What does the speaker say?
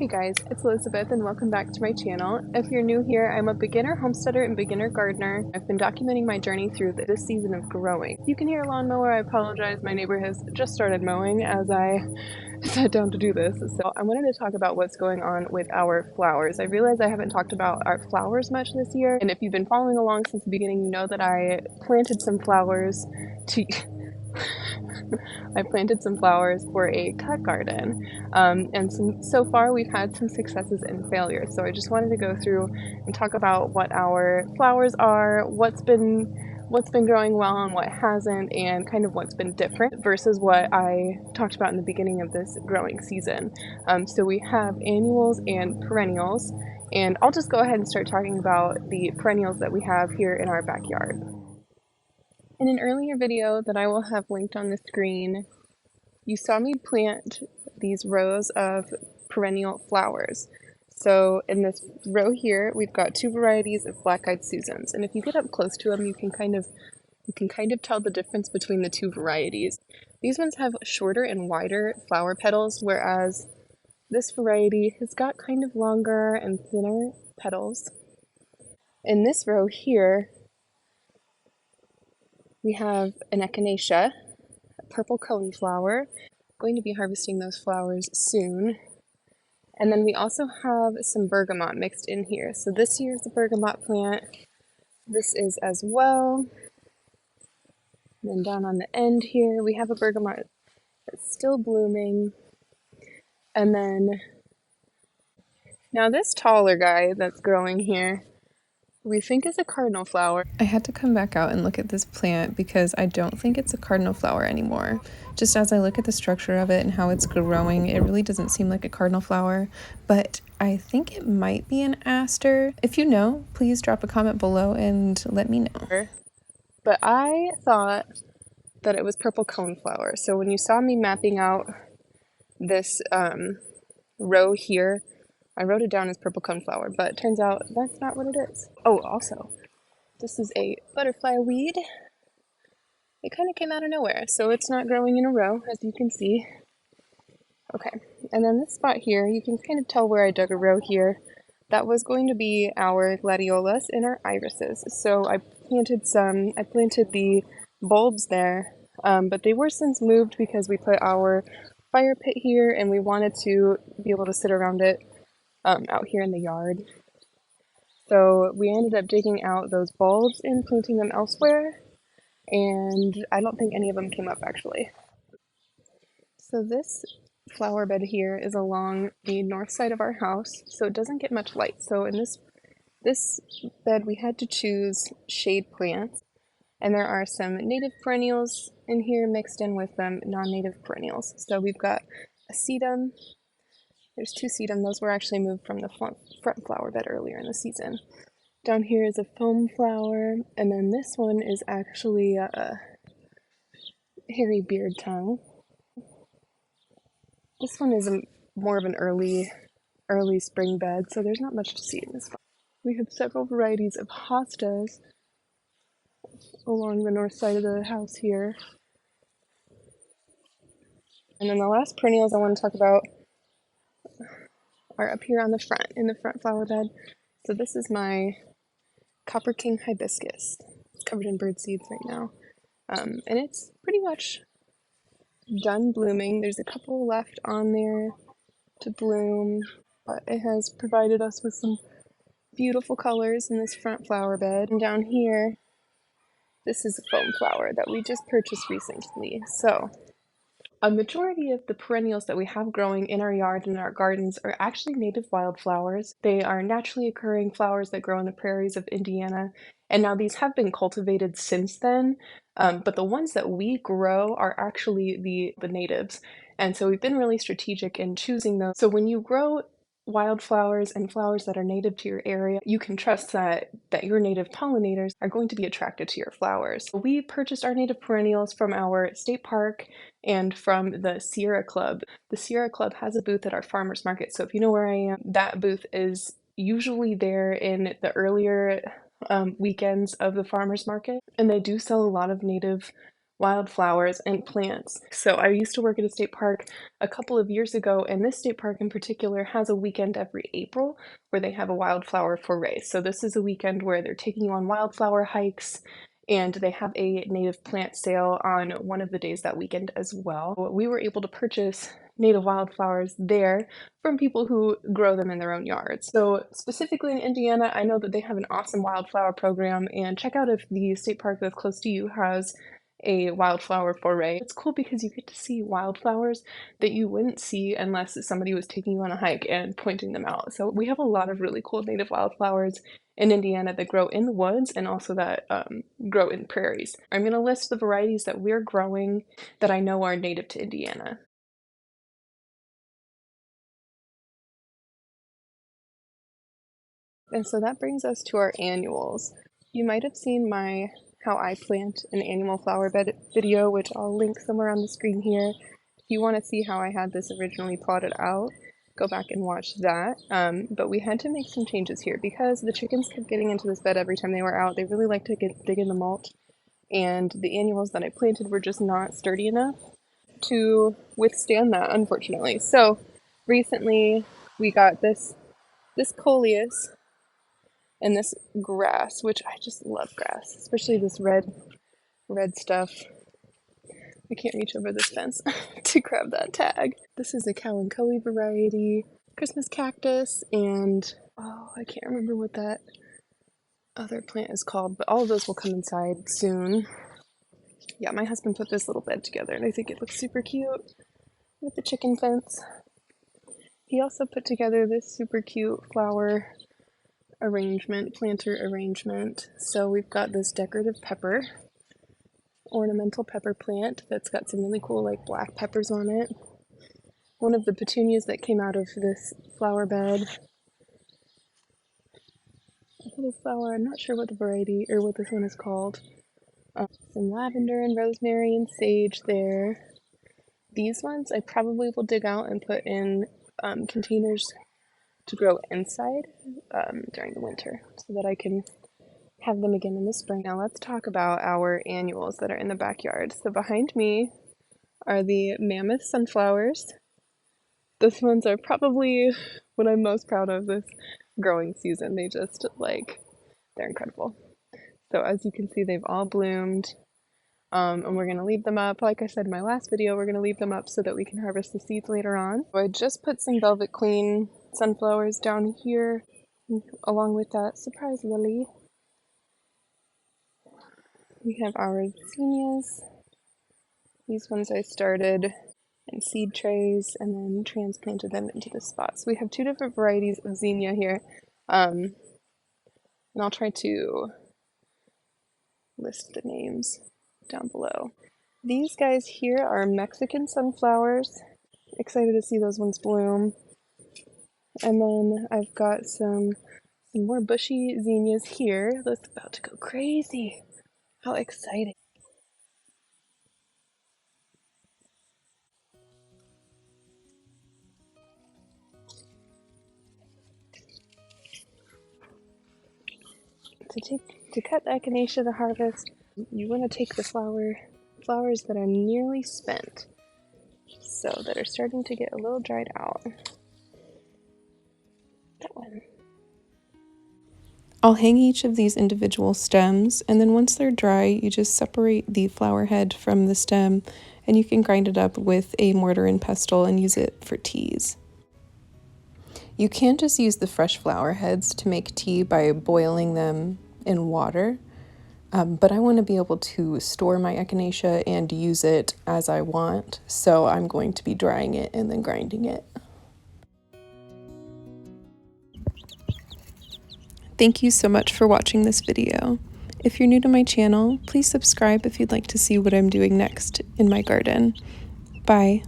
Hey guys, it's Elizabeth and welcome back to my channel. If you're new here, I'm a beginner homesteader and beginner gardener. I've been documenting my journey through this season of growing. If you can hear a lawnmower, I apologize. My neighbor has just started mowing as I sat down to do this. So I wanted to talk about what's going on with our flowers. I realize I haven't talked about our flowers much this year, and if you've been following along since the beginning, you know that I planted some flowers to I planted some flowers for a cut garden, and so far we've had some successes and failures. So I just wanted to go through and talk about what our flowers are, what's been growing well and what hasn't, and kind of what's been different versus what I talked about in the beginning of this growing season. So we have annuals and perennials, and I'll just go ahead and start talking about the perennials that we have here in our backyard. In an earlier video that I will have linked on the screen, you saw me plant these rows of perennial flowers. So in this row here, we've got two varieties of black-eyed Susans, and if you get up close to them, you can kind of tell the difference between the two varieties. These ones have shorter and wider flower petals, whereas this variety has got kind of longer and thinner petals. In this row here, we have an echinacea, a purple coneflower. Going to be harvesting those flowers soon. And then we also have some bergamot mixed in here. So this here is the bergamot plant. This is as well. And then down on the end here, we have a bergamot that's still blooming. And then now this taller guy that's growing here, we think is a cardinal flower. I had to come back out and look at this plant because I don't think it's a cardinal flower anymore. Just as I look at the structure of it and how it's growing, it really doesn't seem like a cardinal flower, but I think it might be an aster. If you know, please drop a comment below and let me know. But I thought that it was purple coneflower. So when you saw me mapping out this row here, I wrote it down as purple coneflower, but it turns out that's not what it is. Oh, also, this is a butterfly weed. It kind of came out of nowhere, so it's not growing in a row, as you can see. Okay, and then this spot here, you can kind of tell where I dug a row here. That was going to be our gladiolas and our irises. So I planted the bulbs there, but they were since moved because we put our fire pit here and we wanted to be able to sit around it out here in the yard. So we ended up digging out those bulbs and planting them elsewhere, and I don't think any of them came up actually. So this flower bed here is along the north side of our house, so it doesn't get much light. So in this bed we had to choose shade plants, and there are some native perennials in here mixed in with non-native perennials. So we've got a sedum. There's two sedum. Those were actually moved from the front flower bed earlier in the season. Down here is a foam flower, and then this one is actually a hairy beard tongue. This one is more of an early spring bed, so there's not much to see in this one. We have several varieties of hostas along the north side of the house here. And then the last perennials I want to talk about are up here on the front, in the front flower bed. So this is my Copper King hibiscus. It's covered in bird seeds right now. And it's pretty much done blooming. There's a couple left on there to bloom, but it has provided us with some beautiful colors in this front flower bed. And down here, this is a foam flower that we just purchased recently. So a majority of the perennials that we have growing in our yard and in our gardens are actually native wildflowers. They are naturally occurring flowers that grow in the prairies of Indiana, and now these have been cultivated since then, but the ones that we grow are actually the natives, and so we've been really strategic in choosing those. So when you grow wildflowers and flowers that are native to your area, you can trust that your native pollinators are going to be attracted to your flowers. We purchased our native perennials from our state park and from the Sierra Club. The Sierra Club has a booth at our farmers market, so if you know where I am, that booth is usually there in the earlier weekends of the farmers market, and they do sell a lot of native wildflowers and plants. So I used to work at a state park a couple of years ago, and this state park in particular has a weekend every April where they have a wildflower foray. So this is a weekend where they're taking you on wildflower hikes, and they have a native plant sale on one of the days that weekend as well. We were able to purchase native wildflowers there from people who grow them in their own yards. So specifically in Indiana, I know that they have an awesome wildflower program, and check out if the state park that's close to you has a wildflower foray. It's cool because you get to see wildflowers that you wouldn't see unless somebody was taking you on a hike and pointing them out. So we have a lot of really cool native wildflowers in Indiana that grow in the woods and also that grow in prairies. I'm going to list the varieties that we're growing that I know are native to Indiana. And so that brings us to our annuals. You might have seen my how I plant an annual flower bed video, which I'll link somewhere on the screen here. If you want to see how I had this originally plotted out, go back and watch that. But we had to make some changes here because the chickens kept getting into this bed every time they were out. They really like to dig in the mulch, and the annuals that I planted were just not sturdy enough to withstand that, unfortunately. So recently we got this coleus and this grass, which I just love grass, especially this red stuff. I can't reach over this fence to grab that tag. This is a Kalanchoe variety, Christmas cactus, and I can't remember what that other plant is called, but all of those will come inside soon. Yeah, my husband put this little bed together, and I think it looks super cute with the chicken fence. He also put together this super cute flower planter arrangement. So we've got this decorative pepper, ornamental pepper plant that's got some really cool like black peppers on it. One of the petunias that came out of this flower bed. A little flower, I'm not sure what the variety or what this one is called. Some lavender and rosemary and sage there. These ones I probably will dig out and put in containers to grow inside during the winter so that I can have them again in the spring. Now let's talk about our annuals that are in the backyard. So behind me are the mammoth sunflowers. Those ones are probably what I'm most proud of this growing season. They just they're incredible. So as you can see, they've all bloomed. And we're going to leave them up. Like I said in my last video, we're going to leave them up so that we can harvest the seeds later on. So I just put some Velvet Queen sunflowers down here along with that surprise lily. We have our zinnias. These ones I started in seed trays and then transplanted them into the spots. So we have two different varieties of zinnia here. And I'll try to list the names down below. These guys here are Mexican sunflowers. Excited to see those ones bloom. And then I've got some more bushy zinnias here. That's about to go crazy. How exciting. To cut the echinacea to harvest, you want to take the flowers that are nearly spent, so that are starting to get a little dried out. That one. I'll hang each of these individual stems, and then once they're dry, you just separate the flower head from the stem, and you can grind it up with a mortar and pestle and use it for teas. You can just use the fresh flower heads to make tea by boiling them in water, but I want to be able to store my echinacea and use it as I want, so I'm going to be drying it and then grinding it. Thank you so much for watching this video. If you're new to my channel, please subscribe if you'd like to see what I'm doing next in my garden. Bye.